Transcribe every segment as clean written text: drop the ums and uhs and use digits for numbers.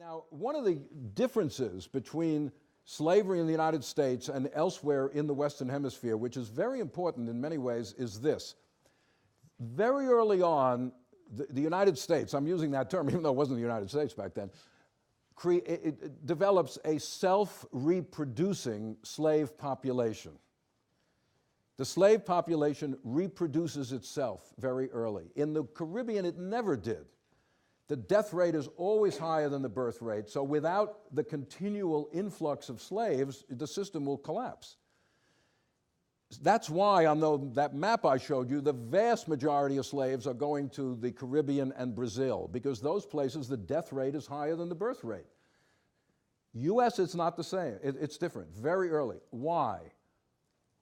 Now, one of the differences between slavery in the United States and elsewhere in the Western Hemisphere, which is very important in many ways, is this. Very early on, the United States, I'm using that term even though it wasn't the United States back then, it develops a self-reproducing slave population. The slave population reproduces itself very early. In the Caribbean, it never did. The death rate is always higher than the birth rate, so without the continual influx of slaves, the system will collapse. That's why on that map I showed you, the vast majority of slaves are going to the Caribbean and Brazil, because those places the death rate is higher than the birth rate. US, it's not the same. It's different, very early. Why?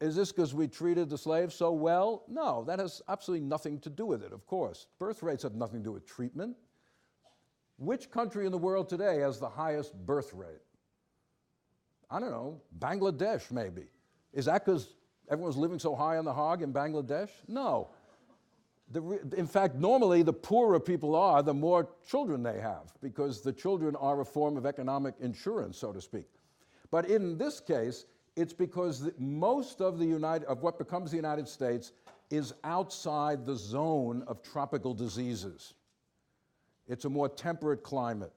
Is this because we treated the slaves so well? No, that has absolutely nothing to do with it, of course. Birth rates have nothing to do with treatment. Which country in the world today has the highest birth rate? I don't know, Bangladesh maybe. Is that because everyone's living so high on the hog in Bangladesh? No. In fact, normally the poorer people are, the more children they have, because the children are a form of economic insurance, so to speak. But in this case, it's because most of what becomes the United States is outside the zone of tropical diseases. It's a more temperate climate.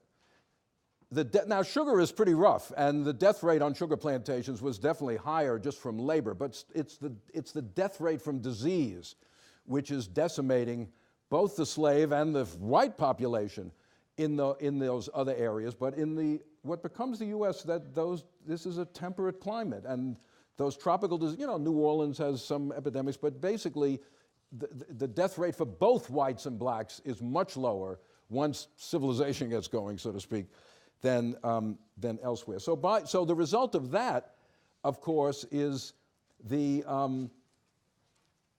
Now, sugar is pretty rough, and the death rate on sugar plantations was definitely higher just from labor, but it's the death rate from disease which is decimating both the slave and the white population in those other areas. But in what becomes the U.S., this is a temperate climate, and those tropical diseases, New Orleans has some epidemics, but basically the death rate for both whites and blacks is much lower once civilization gets going, so to speak, than elsewhere. So the result of that, of course, is that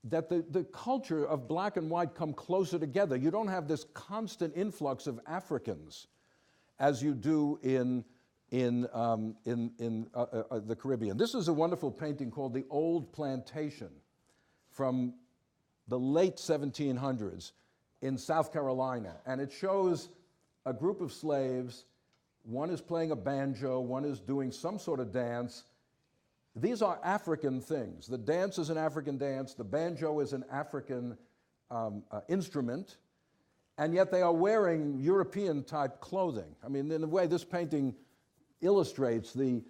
the culture of black and white come closer together. You don't have this constant influx of Africans as you do in the Caribbean. This is a wonderful painting called The Old Plantation from the late 1700s. In South Carolina, and it shows a group of slaves. One is playing a banjo, one is doing some sort of dance. These are African things. The dance is an African dance, the banjo is an African instrument, and yet they are wearing European-type clothing. I mean, in a way, this painting illustrates the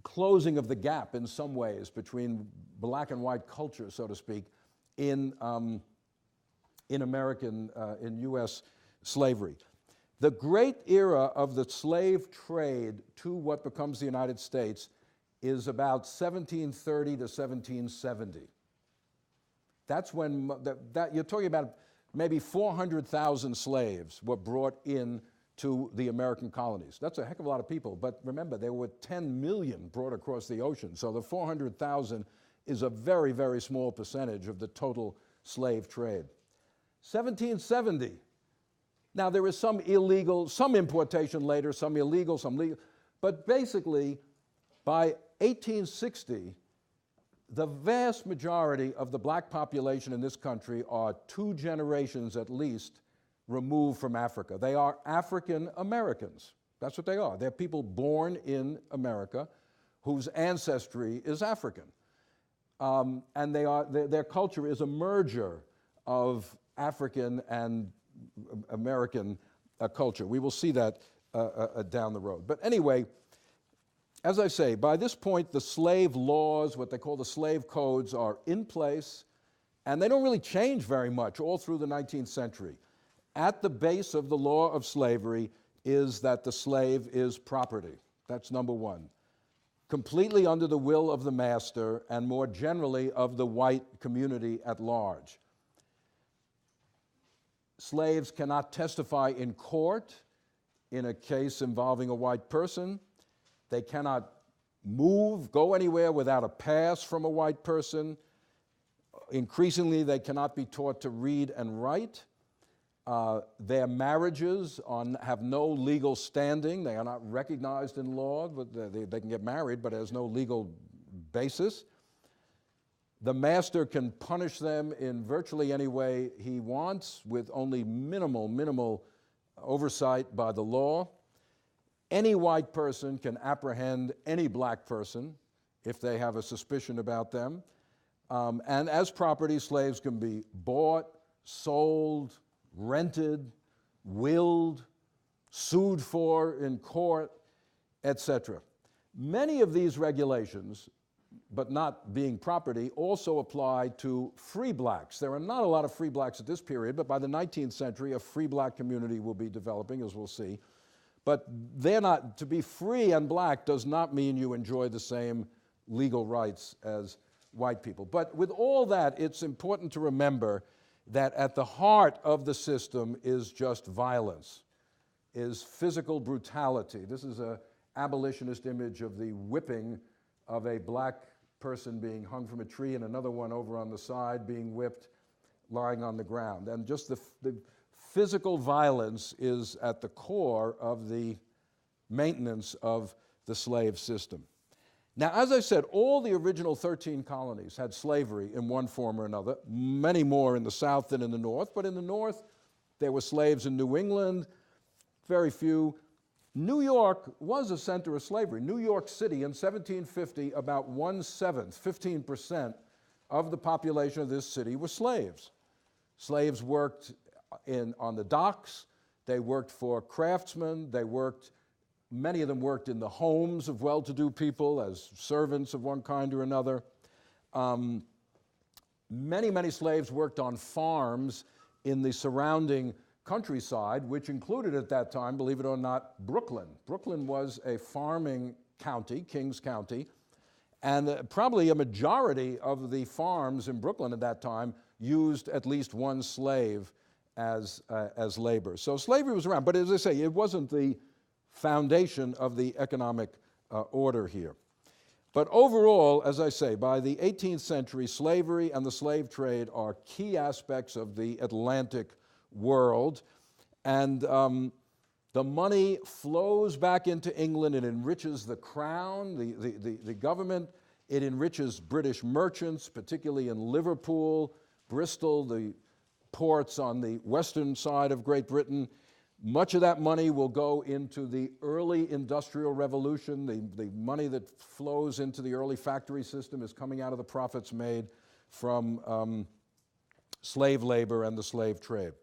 closing of the gap in some ways between black and white culture, so to speak, in U.S. slavery. The great era of the slave trade to what becomes the United States is about 1730 to 1770. That's when, you're talking about maybe 400,000 slaves were brought in to the American colonies. That's a heck of a lot of people, but remember, there were 10 million brought across the ocean, so the 400,000 is a very, very small percentage of the total slave trade. 1770. Now, there is some illegal, some importation later, some illegal, some legal, but basically, by 1860, the vast majority of the black population in this country are 2 generations at least removed from Africa. They are African Americans. That's what they are. They're people born in America whose ancestry is African. And their culture is a merger of African and American culture. We will see that down the road. But anyway, as I say, by this point, the slave laws, what they call the slave codes, are in place, and they don't really change very much all through the 19th century. At the base of the law of slavery is that the slave is property. That's number one. Completely under the will of the master, and more generally of the white community at large. Slaves cannot testify in court in a case involving a white person. They cannot go anywhere without a pass from a white person. Increasingly, they cannot be taught to read and write. Their marriages have no legal standing. They are not recognized in law. But they can get married, but there's no legal basis. The master can punish them in virtually any way he wants with only minimal oversight by the law. Any white person can apprehend any black person if they have a suspicion about them. And as property, slaves can be bought, sold, rented, willed, sued for in court, etc. Many of these regulations, but not being property, also apply to free blacks. There are not a lot of free blacks at this period, but by the 19th century, a free black community will be developing, as we'll see. But they're not, to be free and black does not mean you enjoy the same legal rights as white people. But with all that, it's important to remember that at the heart of the system is just violence, is physical brutality. This is an abolitionist image of the whipping of a black person being hung from a tree and another one over on the side being whipped, lying on the ground. And just the physical violence is at the core of the maintenance of the slave system. Now, as I said, all the original 13 colonies had slavery in one form or another, many more in the South than in the North, but in the North, there were slaves in New England, very few. New York was a center of slavery. New York City in 1750, about 1/7, 15% of the population of this city were slaves. Slaves worked on the docks, they worked for craftsmen, many of them worked in the homes of well-to-do people as servants of one kind or another. Many slaves worked on farms in the surrounding countryside, which included at that time, believe it or not, Brooklyn. Brooklyn was a farming county, Kings County, and probably a majority of the farms in Brooklyn at that time used at least one slave as labor. So slavery was around, but as I say, it wasn't the foundation of the economic order here. But overall, as I say, by the 18th century, slavery and the slave trade are key aspects of the Atlantic world, and the money flows back into England. It enriches the crown, the government. It enriches British merchants, particularly in Liverpool, Bristol, the ports on the western side of Great Britain. Much of that money will go into the early Industrial Revolution. The money that flows into the early factory system is coming out of the profits made from slave labor and the slave trade.